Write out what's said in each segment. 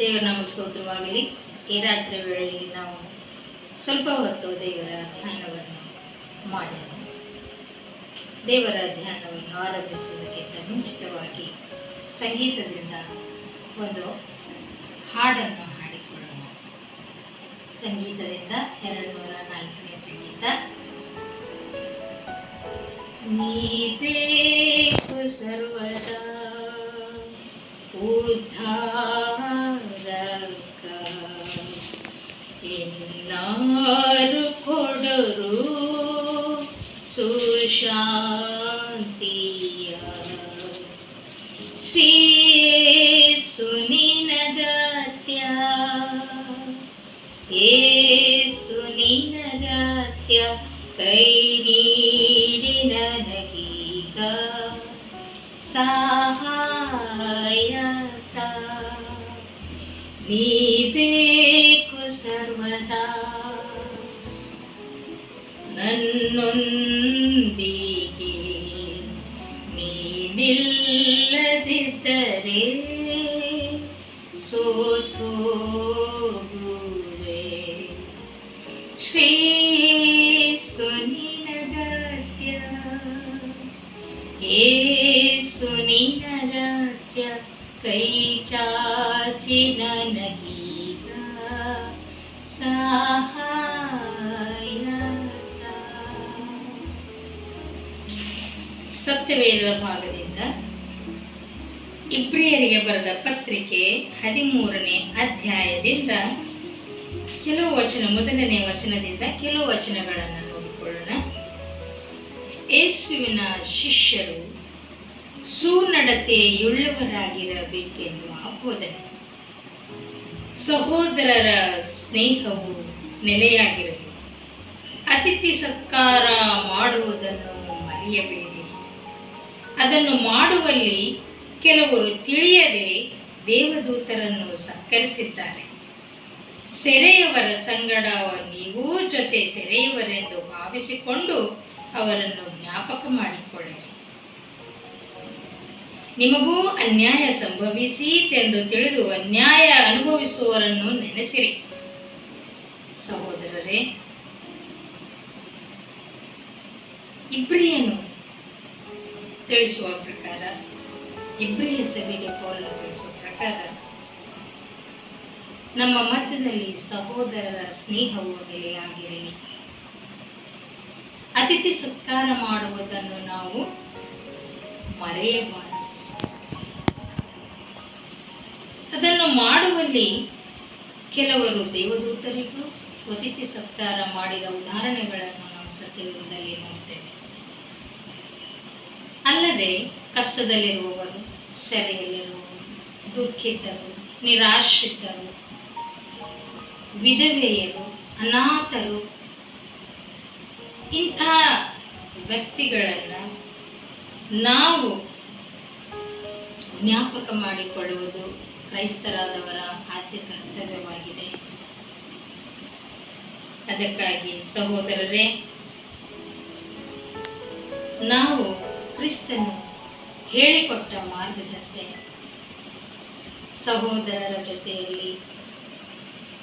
ದೇವರ ನಾಮಕ್ಕೆ ಸ್ತೋತ್ರವಾಗಲಿ. ಈ ರಾತ್ರಿ ವೇಳೆಯಲ್ಲಿ ನಾವು ಸ್ವಲ್ಪ ಹೊತ್ತು ದೇವರ ಧ್ಯಾನವನ್ನು ಮಾಡೋಣ. ದೇವರ ಧ್ಯಾನವನ್ನು ಆರಂಭಿಸುವುದಕ್ಕಿಂತ ಮುಂಚಿತವಾಗಿ ಸಂಗೀತದಿಂದ ಒಂದು ಹಾಡನ್ನು ಹಾಡಿಕೊಳ್ಳೋಣ. ಸಂಗೀತದಿಂದ 204ನೇ ಸಂಗೀತ. ನೀ ಬೇಕು ಸರ್ವದಾ ಉದ್ಧಾರಕ, ಎನ್ನಾರು ಕೊಡರು ಸುಶಾಂತಿಯ. ಶ್ರೀ ಯೇಸು ನಿನಗತ್ಯ, ಯೇಸು ನಿನಗತ್ಯ, ಕೈ ನೀಡಿ ನನಗೀಗ ಸಹಾಯತ. ನೀ ಬೇಕು ಸರ್ವದಾ ನನ್ನೊಂದಿಗೆ, ನೀನಿಲ್ಲದಿದ್ದರೆ ಸೋತೋಗುವೆ. ಶ್ರೀ ಯೇಸು ನಿನಗತ್ಯ, ಯೇಸು ನಿನಗತ್ಯ, ಕೈ ಚಾಚಿ ನನಗೀಗ ಸಹಾಯತ. ಸತ್ಯವೇದ ಭಾಗದಿಂದ ಇಬ್ರಿಯರಿಗೆ ಬರೆದ ಪತ್ರಿಕೆ 13ನೇ ಅಧ್ಯಾಯದಿಂದ ಕೆಲವು ವಚನ, 1ನೇ ವಚನದಿಂದ ಕೆಲವು ವಚನಗಳನ್ನು ನೋಡಿಕೊಳ್ಳೋಣ. ಯೇಸುವಿನ ಶಿಷ್ಯರು ಸುನಡತೆಯುಳ್ಳವರಾಗಿರಬೇಕೆಂದು ಬೋಧನೆ. ಸಹೋದರರ ಸ್ನೇಹವು ನೆಲೆಯಾಗಿರಬೇಕು. ಅತಿಥಿ ಸತ್ಕಾರ ಮಾಡುವುದನ್ನು ಮರೆಯಬೇಡಿ. ಅದನ್ನು ಮಾಡುವಲ್ಲಿ ಕೆಲವರು ತಿಳಿಯದೆ ದೇವದೂತರನ್ನು ಸತ್ಕರಿಸಿದ್ದಾರೆ. ಸೆರೆಯವರ ಸಂಗಡ ನೀವೂ ಜೊತೆ ಸೆರೆಯವರೆಂದು ಭಾವಿಸಿಕೊಂಡು ಅವರನ್ನು ಜ್ಞಾಪಕ ಮಾಡಿಕೊಳ್ಳಿರಿ. ನಿಮಗೂ ಅನ್ಯಾಯ ಸಂಭವಿಸೀತೆಂದು ತಿಳಿದು ಅನ್ಯಾಯ ಅನುಭವಿಸುವವರನ್ನು ನೆನೆಸಿರಿ. ಸಹೋದರರೇ, ಇಬ್ರಿಯನು ತಿಳಿಸುವ ಪ್ರಕಾರ, ಇಬ್ರಿಯ ಸಭೆಗೆ ಪೌಲನು ತಿಳಿಸುವ ಪ್ರಕಾರ, ನಮ್ಮ ಮಧ್ಯದಲ್ಲಿ ಸಹೋದರರ ಸ್ನೇಹವು ನೆಲೆಯಾಗಿರಲಿ. ಅತಿಥಿ ಸತ್ಕಾರ ಮಾಡುವುದನ್ನು ನಾವು ಮರೆಯಬಾರದು. ಅದನ್ನು ಮಾಡುವಲ್ಲಿ ಕೆಲವರು ದೇವದೂತರಿಗೂ ಅತಿಥಿ ಸತ್ಕಾರ ಮಾಡಿದ ಉದಾಹರಣೆಗಳನ್ನು ನಾವು ಸತ್ಯವೇದದಲ್ಲಿ ನೋಡ್ತೇವೆ. ಅಲ್ಲದೆ ಕಷ್ಟದಲ್ಲಿರುವವರು, ಸೆರೆಯಲ್ಲಿರುವವರು, ದುಃಖಿತರು, ನಿರಾಶ್ರಿತರು, ವಿಧವೆಯರು, ಅನಾಥರು, ಇಂಥ ವ್ಯಕ್ತಿಗಳನ್ನು ನಾವು ಜ್ಞಾಪಕ ಮಾಡಿಕೊಳ್ಳುವುದು ಕ್ರೈಸ್ತರಾದವರ ಆದ್ಯ ಕರ್ತವ್ಯವಾಗಿದೆ. ಅದಕ್ಕಾಗಿ ಸಹೋದರರೇ, ನಾವು ಕ್ರಿಸ್ತನು ಹೇಳಿಕೊಟ್ಟ ಮಾರ್ಗದಂತೆ ಸಹೋದರರ ಜೊತೆಯಲ್ಲಿ,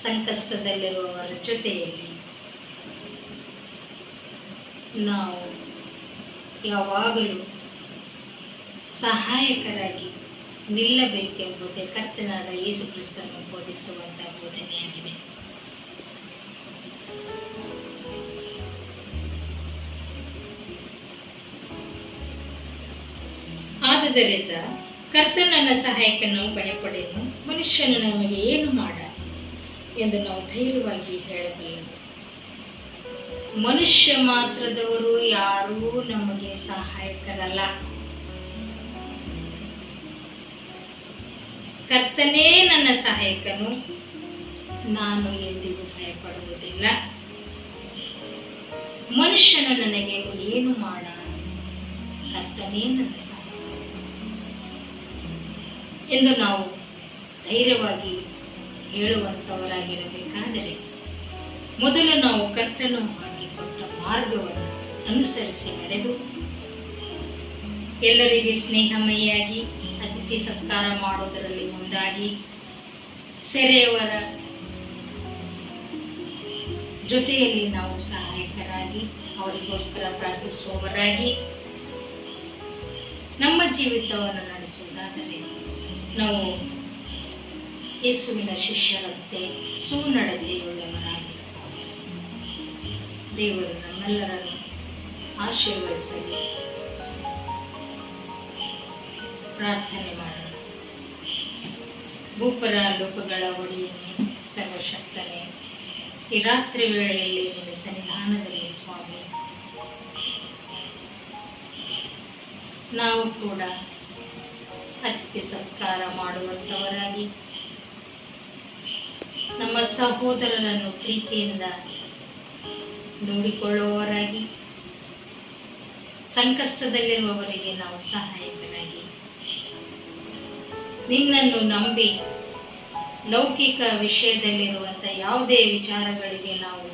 ಸಂಕಷ್ಟದಲ್ಲಿರುವವರ ಜೊತೆಯಲ್ಲಿ ನಾವು ಯಾವಾಗಲೂ ಸಹಾಯಕರಾಗಿ ನಿಲ್ಲಬೇಕೆಂಬುದೇ ಕರ್ತನಾದ ಯೇಸು ಕ್ರಿಸ್ತನು ಬೋಧಿಸುವಂತಹ ಬೋಧನೆಯಾಗಿದೆ. ಆದುದರಿಂದ ಕರ್ತನನ್ನ ಸಹಾಯಕನು ಭಯಪಡೆನು, ಮನುಷ್ಯನು ನಮಗೆ ಏನು ಮಾಡ ಎಂದು ನಾವು ಧೈರ್ಯವಾಗಿ ಹೇಳಬಲ್ಲೆವು. ಮನುಷ್ಯ ಮಾತ್ರದವರು ಯಾರೂ ನಮಗೆ ಸಹಾಯಕರಲ್ಲ. ಕರ್ತನೇ ನನ್ನ ಸಹಾಯಕನು, ನಾನು ಎಂದಿಗೂ ಭಯಪಡುವುದಿಲ್ಲ. ಮನುಷ್ಯನು ನನಗೆ ಏನು ಮಾಡ, ಕರ್ತನೇ ನನ್ನ ಸಹಾಯಕ ಎಂದು ನಾವು ಧೈರ್ಯವಾಗಿ ಹೇಳುವಂಥವರಾಗಿರಬೇಕಾದರೆ ಮೊದಲು ನಾವು ಕರ್ತನು ಹಾಕಿಕೊಟ್ಟ ಮಾರ್ಗವನ್ನು ಅನುಸರಿಸಿ ನಡೆದು ಎಲ್ಲರಿಗೆ ಸ್ನೇಹಮಯಿಯಾಗಿ ಅತಿಥಿ ಸತ್ಕಾರ ಮಾಡುವುದರಲ್ಲಿ ಮುಂದಾಗಿ ಸೆರೆಯವರ ಜೊತೆಯಲ್ಲಿ ನಾವು ಸಹಾಯಕರಾಗಿ ಅವರಿಗೋಸ್ಕರ ಪ್ರಾರ್ಥಿಸುವವರಾಗಿ ನಮ್ಮ ಜೀವಿತವನ್ನು ನಡೆಸುವುದಾದರೆ ನಾವು ಯೇಸುವಿನ ಶಿಷ್ಯರಂತೆ ಸುನಡತೆಯುಳ್ಳವರಾಗಿರಬಹುದು. ದೇವರು ನಮ್ಮೆಲ್ಲರನ್ನು ಆಶೀರ್ವದಿಸಲಿ. ಪ್ರಾರ್ಥನೆ ಮಾಡೋಣ. ಭೂಪರ ಲೋಕಗಳ ಒಡೆಯನೇ, ಸರ್ವಶಕ್ತನೇ, ಈ ರಾತ್ರಿ ವೇಳೆಯಲ್ಲಿ ನಿನ್ನ ಸನ್ನಿಧಾನದಲ್ಲಿ ಸ್ವಾಮಿ, ನಾವು ಕೂಡ ಅತಿಥಿ ಸತ್ಕಾರ ಮಾಡುವಂಥವರಾಗಿ ನಮ್ಮ ಸಹೋದರರನ್ನು ಪ್ರೀತಿಯಿಂದ ನೋಡಿಕೊಳ್ಳುವವರಾಗಿ, ಸಂಕಷ್ಟದಲ್ಲಿರುವವರಿಗೆ ನಾವು ಸಹಾಯಕರಾಗಿ, ನಿನ್ನನ್ನು ನಂಬಿ ಲೌಕಿಕ ವಿಷಯದಲ್ಲಿರುವಂಥ ಯಾವುದೇ ವಿಚಾರಗಳಿಗೆ ನಾವು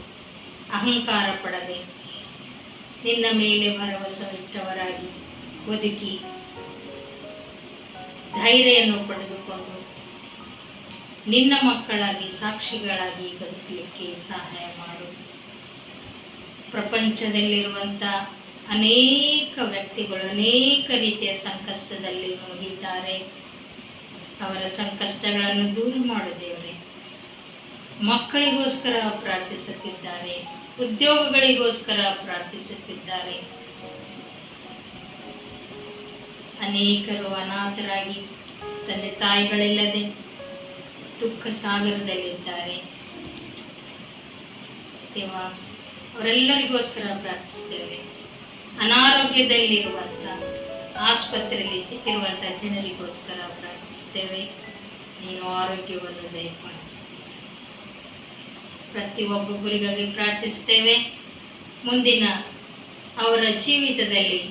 ಅಹಂಕಾರ ಪಡದೆ ನಿನ್ನ ಮೇಲೆ ಭರವಸವಿಟ್ಟವರಾಗಿ ಬದುಕಿ ಧೈರ್ಯವನ್ನು ಪಡೆದುಕೊಂಡು ನಿನ್ನ ಮಕ್ಕಳಾಗಿ ಸಾಕ್ಷಿಗಳಾಗಿ ಬದುಕಲಿಕ್ಕೆ ಸಹಾಯ ಮಾಡು. ಪ್ರಪಂಚದಲ್ಲಿರುವಂಥ ಅನೇಕ ವ್ಯಕ್ತಿಗಳು ಅನೇಕ ರೀತಿಯ ಸಂಕಷ್ಟದಲ್ಲಿ ಮುಗಿದ್ದಾರೆ. ಅವರ ಸಂಕಷ್ಟಗಳನ್ನು ದೂರ ಮಾಡು ದೇವರೇ. ಮಕ್ಕಳಿಗೋಸ್ಕರ ಪ್ರಾರ್ಥಿಸುತ್ತಿದ್ದಾರೆ, ಉದ್ಯೋಗಗಳಿಗೋಸ್ಕರ ಪ್ರಾರ್ಥಿಸುತ್ತಿದ್ದಾರೆ. ಅನೇಕರು ಅನಾಥರಾಗಿ ತಂದೆ ತಾಯಿಗಳಿಲ್ಲದೆ ದುಃಖ ಸಾಗರದಲ್ಲಿದ್ದಾರೆ. ದೇವ, ಅವರೆಲ್ಲರಿಗೋಸ್ಕರ ಪ್ರಾರ್ಥಿಸ್ತೇವೆ. ಅನಾರೋಗ್ಯದಲ್ಲಿರುವಂಥ, ಆಸ್ಪತ್ರೆಯಲ್ಲಿ ಇರುವಂಥ ಜನರಿಗೋಸ್ಕರ ಪ್ರಾರ್ಥಿಸ್ತೇವೆ. ನೀನು ಆರೋಗ್ಯವನ್ನು ದಯಪಾಲಿಸ್ತೇವೆ. ಪ್ರತಿಯೊಬ್ಬೊಬ್ಬರಿಗಾಗಿ ಪ್ರಾರ್ಥಿಸ್ತೇವೆ. ಮುಂದಿನ ಅವರ ಜೀವಿತದಲ್ಲಿ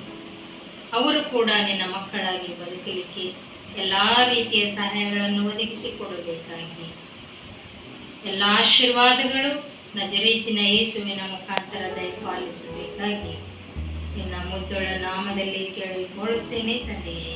ಅವರು ಕೂಡ ನಿನ್ನ ಮಕ್ಕಳಾಗಿ ಬದುಕಲಿಕ್ಕೆ ಎಲ್ಲ ರೀತಿಯ ಸಹಾಯಗಳನ್ನು ಒದಗಿಸಿಕೊಡಬೇಕಾಗಿ, ಎಲ್ಲ ಆಶೀರ್ವಾದಗಳು ನಜರೇತಿನ ಯೇಸುವಿನ ಮುಖಾಂತರ ದಯಪಾಲಿಸಬೇಕಾಗಿ ನಿನ್ನ ಮುದ್ದೊಳ ನಾಮದಲ್ಲಿ ಕೇಳಿಕೊಳ್ಳುತ್ತೇನೆ ತಂದೆಯೇ.